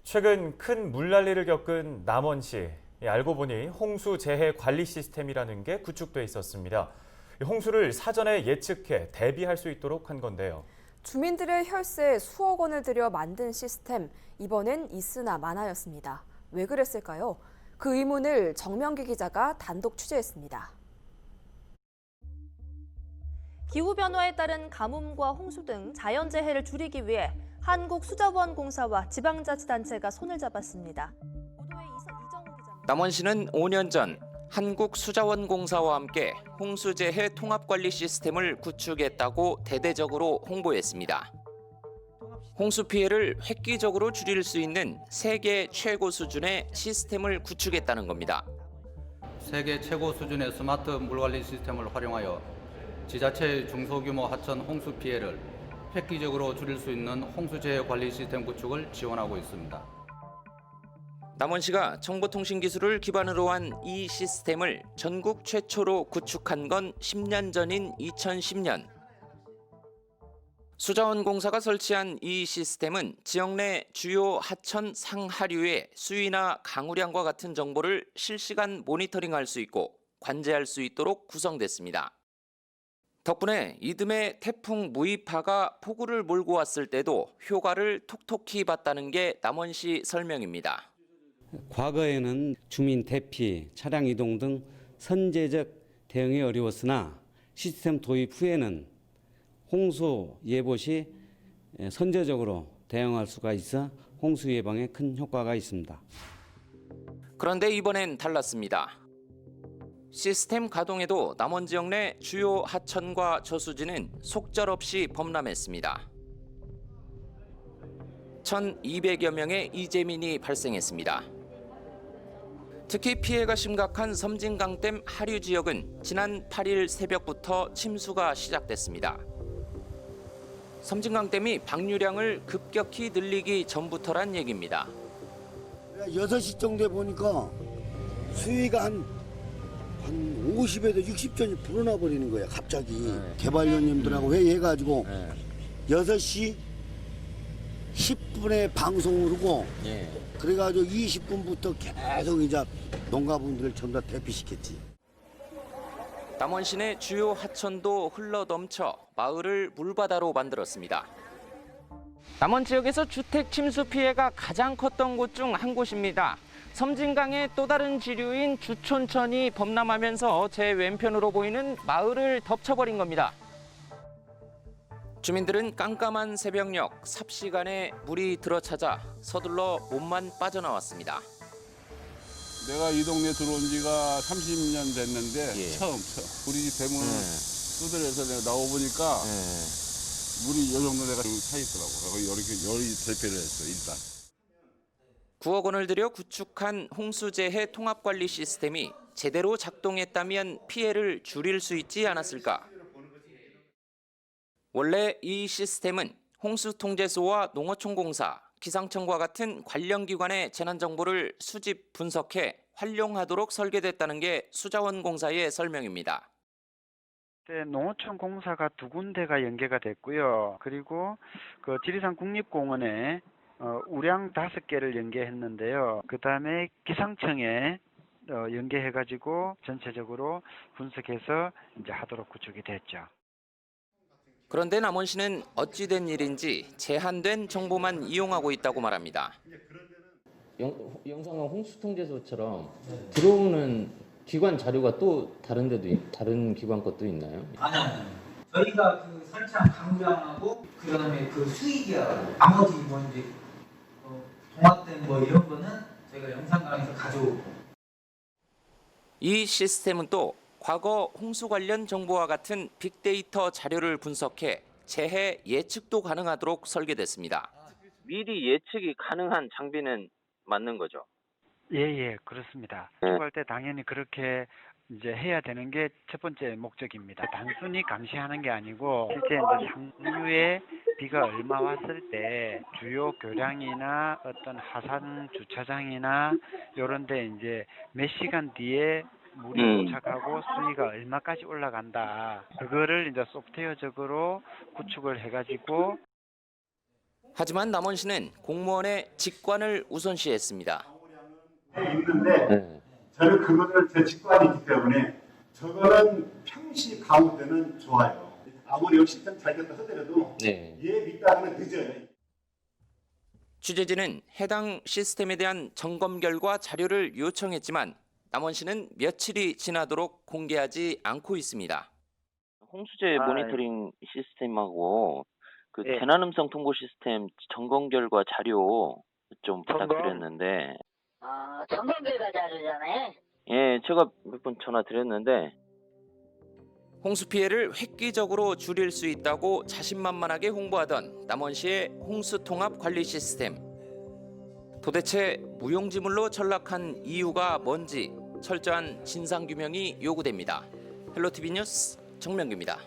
최근 큰 물난리를 겪은 남원시. 알고 보니 홍수 재해 관리 시스템이라는 게 구축돼 있었습니다. 홍수를 사전에 예측해 대비할 수 있도록 한 건데요. 주민들의 혈세에 수억 원을 들여 만든 시스템, 이번엔 있으나 마나였습니다. 왜 그랬을까요? 그 의문을 정명기 기자가 단독 취재했습니다. 기후변화에 따른 가뭄과 홍수 등 자연재해를 줄이기 위해 한국수자원공사와 지방자치단체가 손을 잡았습니다. 남원시는 5년 전 한국수자원공사와 함께 홍수재해 통합관리 시스템을 구축했다고 대대적으로 홍보했습니다. 홍수 피해를 획기적으로 줄일 수 있는 세계 최고 수준의 시스템을 구축했다는 겁니다. 세계 최고 수준의 스마트 물관리 시스템을 활용하여 지자체의 중소규모 하천 홍수 피해를 획기적으로 줄일 수 있는 홍수재해 관리 시스템 구축을 지원하고 있습니다. 남원시가 정보통신기술을 기반으로 한 이 시스템을 전국 최초로 구축한 건 10년 전인 2010년. 수자원공사가 설치한 이 시스템은 지역 내 주요 하천 상하류의 수위나 강우량과 같은 정보를 실시간 모니터링할 수 있고 관제할 수 있도록 구성됐습니다. 덕분에 이듬해 태풍 무이파가 폭우를 몰고 왔을 때도 효과를 톡톡히 봤다는 게 남원시 설명입니다. 과거에는 주민 대피, 차량 이동 등 선제적 대응이 어려웠으나 시스템 도입 후에는 홍수 예보 시 선제적으로 대응할 수가 있어 홍수 예방에 큰 효과가 있습니다. 그런데 이번엔 달랐습니다. 시스템 가동에도 남원 지역 내 주요 하천과 저수지는 속절없이 범람했습니다. 1,200여 명의 이재민이 발생했습니다. 특히 피해가 심각한 섬진강댐 하류 지역은 지난 8일 새벽부터 침수가 시작됐습니다. 섬진강댐이 방류량을 급격히 늘리기 전부터란 얘기입니다. 6시 정도에 보니까 수위가 한 50에서 60전이 불어나 버리는 거야, 갑자기. 개발위원님들하고 회의해가지고 6시 10분에 방송을 하고 그래가지고 20분부터 계속 이제 농가분들을 전부 다 대피시켰지. 남원 시내 주요 하천도 흘러넘쳐 마을을 물바다로 만들었습니다. 남원 지역에서 주택 침수 피해가 가장 컸던 곳 중 한 곳입니다. 섬진강의 또 다른 지류인 주촌천이 범람하면서 제 왼편으로 보이는 마을을 덮쳐버린 겁니다. 주민들은 깜깜한 새벽녘 삽시간에 물이 들어차자 서둘러 몸만 빠져나왔습니다. 내가 이 동네 들어온 지가 30년 됐는데 처음 우리 집 대문을 두드려서 내가 나와보니까 물이 이 정도 내가 차 있더라고. 이렇게 열이 대피를 했어 일단. 9억 원을 들여 구축한 홍수재해 통합관리 시스템이 제대로 작동했다면 피해를 줄일 수 있지 않았을까? 원래 이 시스템은 홍수통제소와 농어촌공사, 기상청과 같은 관련 기관의 재난정보를 수집, 분석해 활용하도록 설계됐다는 게 수자원공사의 설명입니다. 농어촌공사가 2군데가 연계가 됐고요. 그리고 그 지리산 국립공원에 우량 5개를 연계했는데요. 그다음에 기상청에 연계해가지고 전체적으로 분석해서 이제 하도록 구축이 됐죠. 그런데 남원시는 어찌된 일인지 제한된 정보만 이용하고 있다고 말합니다. 영상은 홍수통제소처럼 들어오는 기관 자료가 또 다른 기관 것도 있나요? 아니요. 저희가 그 설치한 강우량하고 그다음에 그 수익이하고 나머지 뭐 이제 동화된 뭐 이런 거는 저희가 영상관에서 가져오고. 이 시스템은 또 과거 홍수 관련 정보와 같은 빅데이터 자료를 분석해 재해 예측도 가능하도록 설계됐습니다. 미리 예측이 가능한 장비는 맞는 거죠? 예, 그렇습니다. 추구할 때 당연히 그렇게 이제 해야 되는 게 첫 번째 목적입니다. 단순히 감시하는 게 아니고 실제 이제 상류에 비가 얼마 왔을 때 주요 교량이나 어떤 하산 주차장이나 이런 데 이제 몇 시간 뒤에 물이 도착하고 수위가 얼마까지 올라간다. 그거를 이제 소프트웨어적으로 구축을 해가지고 하지만 남원시는 공무원의 직관을 우선시했습니다. 있는데 저는 그거를 제 직관이기 때문에 저거는 평시 가올 때는 좋아요. 아무리 시스템 잘 됐다 하더라도 얘 밑단은 늦어요. 취재진은 해당 시스템에 대한 점검 결과 자료를 요청했지만 남원시는 며칠이 지나도록 공개하지 않고 있습니다. 홍수재 모니터링 시스템하고 그 재난음성 통보 시스템 점검 결과 자료 좀 부탁드렸는데. 점검 결과 자료잖아요. 예, 제가 몇 번 전화 드렸는데. 홍수 피해를 획기적으로 줄일 수 있다고 자신만만하게 홍보하던 남원시의 홍수 통합 관리 시스템. 도대체 무용지물로 전락한 이유가 뭔지 철저한 진상규명이 요구됩니다. 헬로티비 뉴스 정명규입니다.